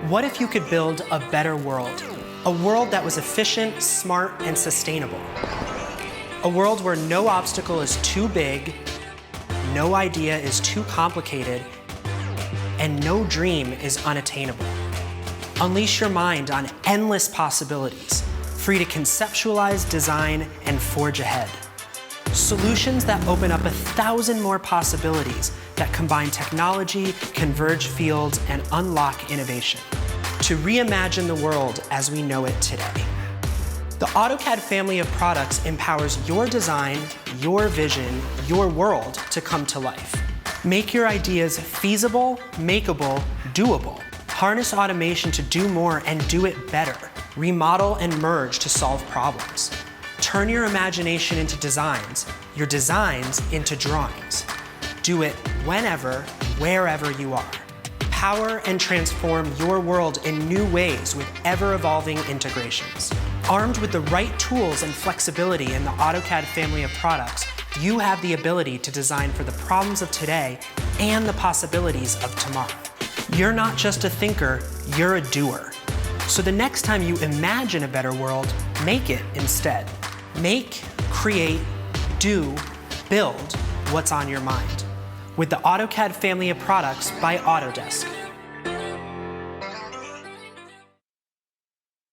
What if you could build a better world? A world that was efficient, smart, and sustainable. A world where no obstacle is too big, no idea is too complicated, and no dream is unattainable. Unleash your mind on endless possibilities, free to conceptualize, design, and forge ahead. Solutions that open up 1,000 more possibilities that combine technology, converge fields, and unlock innovation to reimagine the world as we know it today. The AutoCAD family of products empowers your design, your vision, your world to come to life. Make your ideas feasible, makeable, doable. Harness automation to do more and do it better. Remodel and merge to solve problems. Turn your imagination into designs, your designs into drawings. Do it whenever, wherever you are. Power and transform your world in new ways with ever-evolving integrations. Armed with the right tools and flexibility in the AutoCAD family of products, you have the ability to design for the problems of today and the possibilities of tomorrow. You're not just a thinker, you're a doer. So the next time you imagine a better world, make it instead. Make, create, do, build what's on your mind. With the AutoCAD family of products by Autodesk.